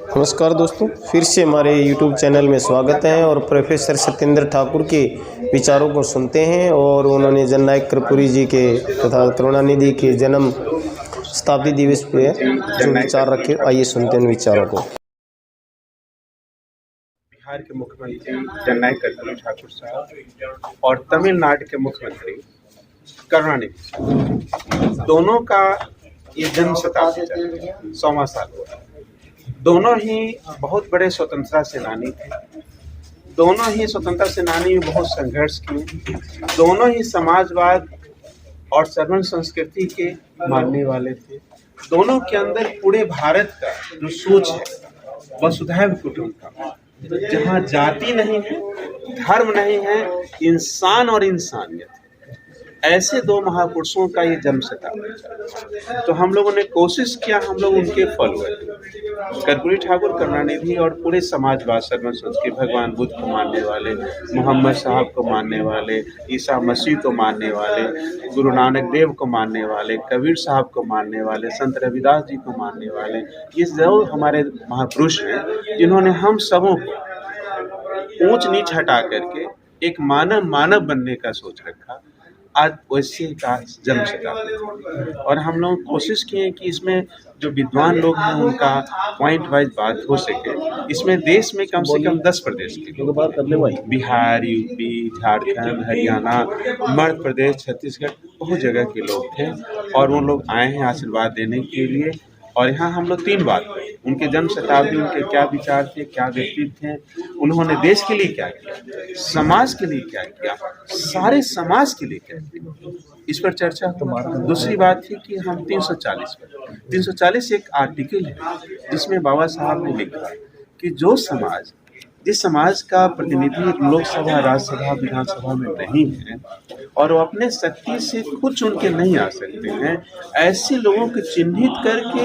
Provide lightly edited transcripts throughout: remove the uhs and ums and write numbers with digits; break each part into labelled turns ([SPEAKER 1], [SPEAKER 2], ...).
[SPEAKER 1] नमस्कार दोस्तों, फिर से हमारे YouTube चैनल में स्वागत है और प्रोफेसर सत्येंद्र ठाकुर के विचारों को सुनते हैं। और उन्होंने जननायक कर्पूरी जी के तथा करुणानिधि के जन्म शताब्दी दिवस पे जो विचार रखे, आइए सुनते हैं उन विचारों को।
[SPEAKER 2] बिहार के मुख्यमंत्री जननायक कर्पूरी ठाकुर साहब और तमिलनाडु के मुख्यमंत्री करुणानिधि, दोनों का ये जन्म शताब्दी 100वां साल हुआ। दोनों ही बहुत बड़े स्वतंत्रता सेनानी थे। दोनों ही स्वतंत्रता सेनानी में बहुत संघर्ष किए। दोनों ही समाजवाद और सर्वण संस्कृति के मानने वाले थे। दोनों के अंदर पूरे भारत का जो सोच है वसुधैव कुटुंबकम, जहाँ जाति नहीं है, धर्म नहीं है, इंसान और इंसानियत, ऐसे दो महापुरुषों का ये जन्म शताब्दी। तो हम लोगों ने कोशिश किया, हम लोग उनके फॉलोअर कर्पूरी ठाकुर, करुणानिधि और पूरे समाजवाद, सर्वण संस्कृति, भगवान बुद्ध को मानने वाले, मोहम्मद साहब को मानने वाले, ईसा मसीह को मानने वाले, गुरु नानक देव को मानने वाले, कबीर साहब को मानने वाले, संत रविदास जी को मानने वाले, ये जो हमारे महापुरुष हैं जिन्होंने हम सबों को ऊंच नीच हटा करके एक मानव बनने का सोच रखा। आज वैसे का जन्म शताब्दी और हम लोग कोशिश किए कि इसमें जो विद्वान लोग हैं उनका पॉइंट वाइज बात हो सके। इसमें देश में कम से कम 10 प्रदेश के लोग, बिहार, यूपी, झारखंड, हरियाणा, मध्य प्रदेश, छत्तीसगढ़, बहुत जगह के लोग थे और वो लोग आए हैं आशीर्वाद देने के लिए। और यहाँ हम लोग 3 बात हुई, उनके जन्म शताब्दी, उनके क्या विचार थे, क्या व्यक्तित्व थे, उन्होंने देश के लिए क्या किया, समाज के लिए क्या किया, सारे समाज के लिए क्या किया, इस पर चर्चा। दूसरी बात थी कि हम 340 एक आर्टिकल है जिसमें बाबा साहब ने लिखा कि जो समाज, जिस समाज का प्रतिनिधि लोकसभा, राज्यसभा, विधानसभा में नहीं है और वो अपने शक्ति से खुद चुन के नहीं आ सकते हैं, ऐसे लोगों को चिन्हित करके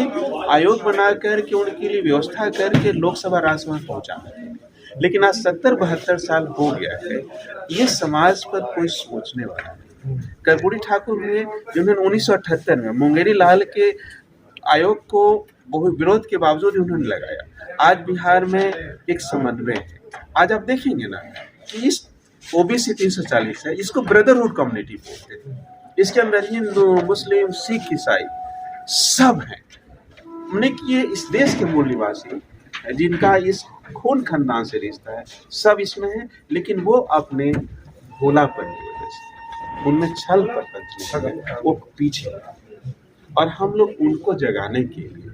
[SPEAKER 2] आयोग बना करके उनके लिए व्यवस्था करके लोकसभा, राज्यसभा पहुंचाना है। लेकिन आज 70-72 साल हो गया है, ये समाज पर कोई सोचने वाला नहीं। कर्पूरी ठाकुर हुए जिन्होंने 1978 में मुंगेरी लाल के आयोग को बहुत विरोध के बावजूद उन्होंने लगाया। आज बिहार में एक समन्वय है। आज आप देखेंगे ना कि इस ओबीसी 340 है, इसको ब्रदरहुड कम्युनिटी बोलते हैं। इसके अंदर हिंदू, मुस्लिम, सिख, ईसाई सब हैं। हमने कि ये इस देश के मूल निवासी जिनका इस खून खानदान से रिश्ता है, सब इसमें है। लेकिन वो अपने भोलापन की वजह से, उनमें छल पर वो पीछे है। और हम लोग उनको जगाने के लिए,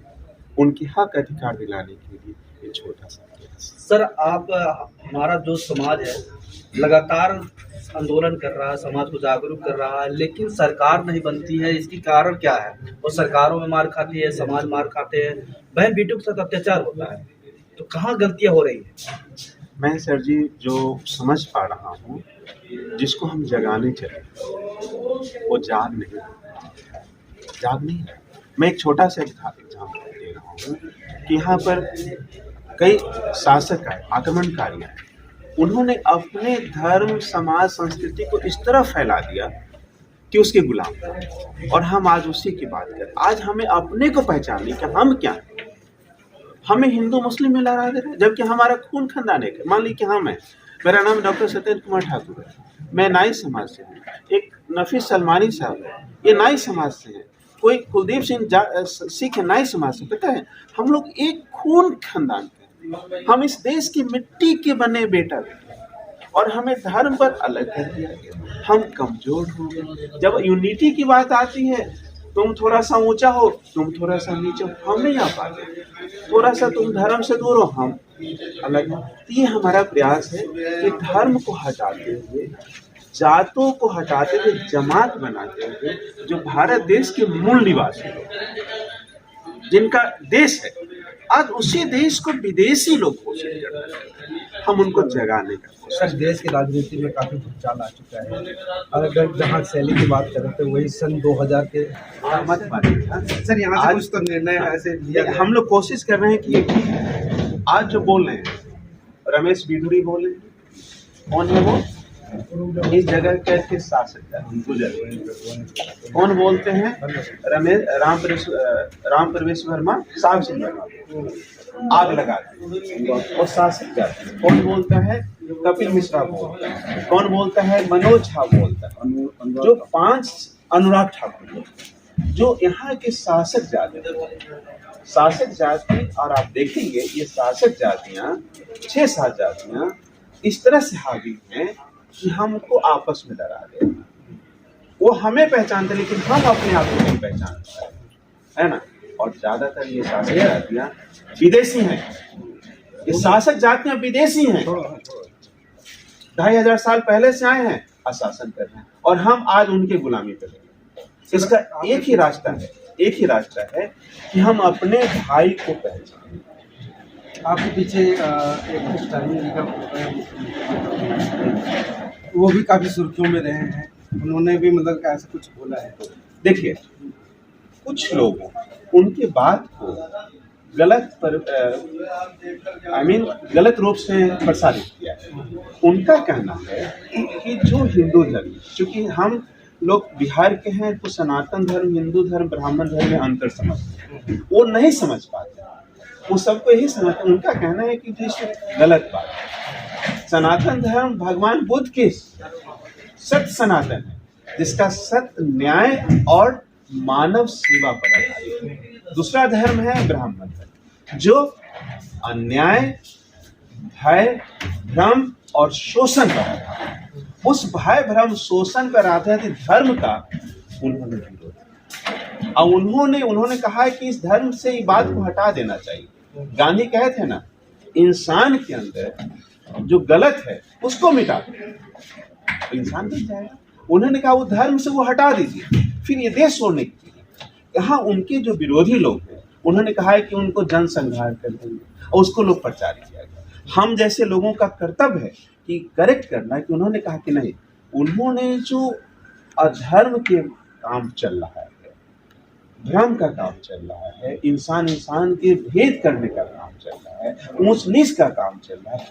[SPEAKER 2] उनके हक अधिकार दिलाने के लिए ये छोटा सा प्रयास।
[SPEAKER 3] सर, आप, हमारा जो समाज है लगातार आंदोलन कर रहा है, समाज को जागरूक कर रहा है, लेकिन सरकार नहीं बनती है। इसकी कारण क्या है? वो सरकारों में मार खाती है, समाज मार खाते हैं, बहन बेटियों के साथ अत्याचार होता है, तो कहाँ गलतियाँ हो रही है?
[SPEAKER 2] मैं सर जी जो समझ पा रहा हूँ, जिसको हम जगाने चले वो जाग नहीं है। मैं एक छोटा सा एग्जाम्पल दे रहा हूँ कि यहाँ पर कई शासक आए, आक्रमणकारी आए, उन्होंने अपने धर्म, समाज, संस्कृति को इस तरह फैला दिया कि उसके गुलाम थे। और हम आज उसी की बात करें। आज हमें अपने को पहचानने कि हम क्या हैं। हमें हिंदू मुस्लिम में लड़ा दे रहे हैं, जबकि हमारा खून खानदान है। मान लीजिए कि हम हैं, मेरा नाम डॉक्टर सत्येंद्र कुमार ठाकुर है, मैं नाई समाज से हूँ। एक नफीस सलमानी साहब है, ये नाई समाज से है। कोई कुलदीप सिंह सिख है, नाई समाज से। पता है, हम लोग एक खून खानदान के, हम इस देश की मिट्टी के बने बेटा और हमें धर्म पर अलग कर दिया गया। हम कमजोर हो गए। जब यूनिटी की बात आती है, तुम थोड़ा सा ऊंचा हो, तुम थोड़ा सा नीचे हो, हम नहीं आ पाते। थोड़ा सा तुम धर्म से दूर हो, हम अलग हो। तो ये हमारा प्रयास है कि धर्म को हटाते हुए, जातों को हटाते हुए, जमात बनाते हुए, जो भारत देश के मूल निवासी लोग, जिनका देश है, आज उसी देश को विदेशी लोग घोषित कर रहे हैं। हम उनको जगाने का
[SPEAKER 3] सर, देश की राजनीति में काफी भूचाल आ चुका है। अगर जहाँ शैली की बात करें तो वही सन 2000 के
[SPEAKER 2] मत बात सर, यहाँ आज तो निर्णय ऐसे लिया। हम लोग कोशिश कर रहे हैं कि आज जो बोल रहे हैं, रमेश बिधुरी बोल रहे हैं, कौन है वो? इस जगह के शासक जाति गुजर। कौन बोलते हैं? राम प्रवेश वर्मा, साहब सिंह वर्मा आग लगा दी और शासक जाति। कौन बोलता है? कपिल मिश्रा बोलता है। कौन बोलता है? मनोज झा बोलता है। जो 5 अनुराग ठाकुर बोलते हैं, जो यहाँ के शासक जाति। और आप देखेंगे ये शासक जातियाँ 6-7 जातियाँ इस तरह से हावी हैं कि हमको आपस में डरा दे। वो हमें पहचानते लेकिन हम अपने आप को नहीं पहचानते, है ना। और ज्यादातर ये शासक जातियाँ विदेशी हैं। ये शासक जातियाँ विदेशी हैं, 2500 साल पहले से आए हैं और शासन कर रहे हैं, और हम आज उनके गुलामी पे हैं। इसका एक ही रास्ता है कि हम अपने भाई को पहचानें।
[SPEAKER 4] आपके पीछे एक स्टालिन जी का वो भी काफी सुर्खियों में रहे हैं, उन्होंने भी मतलब ऐसा कुछ बोला है।
[SPEAKER 2] देखिए, कुछ लोग उनके बात को गलत रूप से प्रसारित किया है। उनका कहना है कि जो हिंदू धर्म, क्योंकि हम लोग बिहार के हैं तो सनातन धर्म, हिंदू धर्म, ब्राह्मण धर्म में अंतर समझते हैं, वो नहीं समझ पाते, वो सबको यही समझते। उनका कहना है कि ये गलत बात है। सनातन धर्म भगवान बुद्ध के सत्य सनातन है, जिसका सत्य, न्याय और मानव सेवा पर आधारित है। दूसरा धर्म है ब्राह्मण धर्म, जो अन्याय, भय, भ्रम और शोषण पर आधारित है। उस भय, भ्रम, शोषण पर आधारित धर्म का उन्होंने विरोध किया और उन्होंने कहा है कि इस धर्म से ये बात को हटा देना चाहिए। गांधी कहे थे ना, इंसान के अंदर जो गलत है उसको मिटा दो, इंसान बन जाएगा। उन्होंने कहा वो धर्म से वो हटा दीजिए, फिर ये देश छोड़ने के लिए। यहाँ उनके जो विरोधी लोग हैं, उन्होंने कहा है कि उनको जनसंहार कर देंगे और उसको लोग प्रचार किया गया। हम जैसे लोगों का कर्तव्य है कि करेक्ट करना, कि उन्होंने कहा कि नहीं, उन्होंने जो अधर्म के काम चल रहा है, भ्रम का काम चल रहा है, इंसान के भेद करने का काम चल रहा है, ऊंच नीच का काम चल रहा है,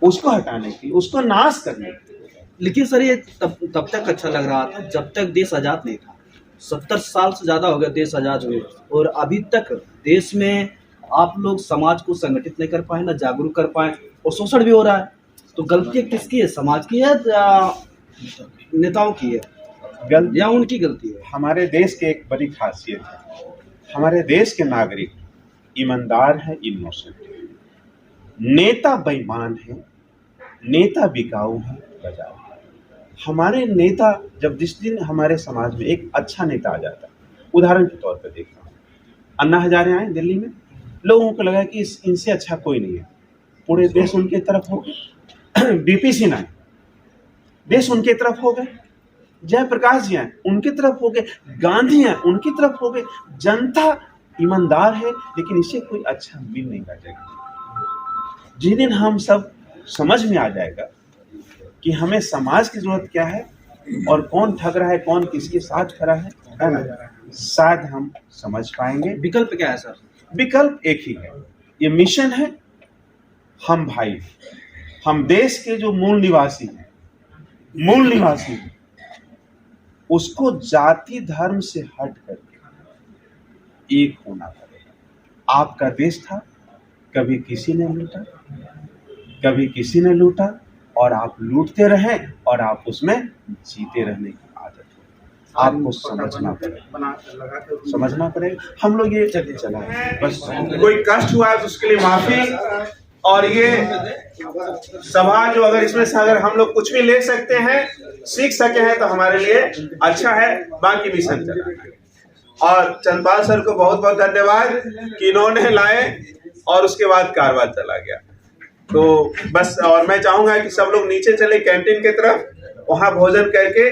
[SPEAKER 2] उसको हटाने की, उसको नाश करने की।
[SPEAKER 3] लेकिन सर ये तब तक अच्छा लग रहा था जब तक देश आज़ाद नहीं था। 70 साल से ज़्यादा हो गया देश आज़ाद हुए, और अभी तक देश में आप लोग समाज को संगठित नहीं कर पाए, ना जागरूक कर पाए, और शोषण भी हो रहा है। तो गलती किसकी है? समाज की है या नेताओं की है, या उनकी गलती है?
[SPEAKER 2] हमारे देश की एक बड़ी खासियत है, हमारे देश के नागरिक ईमानदार है, इनोसेंट है। नेता बेईमान है, नेता बिकाऊ है, बजाऊ है। हमारे नेता, जब जिस दिन हमारे समाज में एक अच्छा नेता आ जाता है, उदाहरण के तौर पर देखता हूँ, अन्ना हजारे आए दिल्ली में, लोगों को लगा कि इनसे अच्छा कोई नहीं है, पूरे देश उनके तरफ हो गए। बीपी सिंह आए, देश उनके तरफ हो गए। जयप्रकाश जी आए, उनकी तरफ हो गए। गांधी आए, उनकी तरफ हो गए। जनता ईमानदार है, लेकिन इससे कोई अच्छा मिल नहीं पाएगा। जिस दिन हम सब समझ में आ जाएगा कि हमें समाज की जरूरत क्या है और कौन ठग रहा है, कौन किसके साथ खड़ा है ना, शायद हम समझ पाएंगे।
[SPEAKER 3] विकल्प क्या है सर?
[SPEAKER 2] विकल्प एक ही है, ये मिशन है। हम भाई, हम देश के जो मूल निवासी हैं, उसको जाति धर्म से हट करके एक होना पड़ेगा। आपका देश था, कभी किसी ने लूटा, कभी किसी ने लूटा, और आप लूटते रहे और आप उसमें जीते रहने की आदत है। आपको समझना पड़ेगा। हम लोग ये चला है, बस कोई कष्ट हुआ है तो उसके लिए माफी। और ये सभा जो, अगर इसमें से अगर हम लोग कुछ भी ले सकते हैं, सीख सके हैं, तो हमारे लिए अच्छा है। बाकी मिशन चला। और चंदपाल सर को बहुत बहुत धन्यवाद कि इन्होंने लाए और उसके बाद कारवां चला गया। तो बस, और मैं चाहूंगा कि सब लोग नीचे चले कैंटीन की तरफ, वहां भोजन करके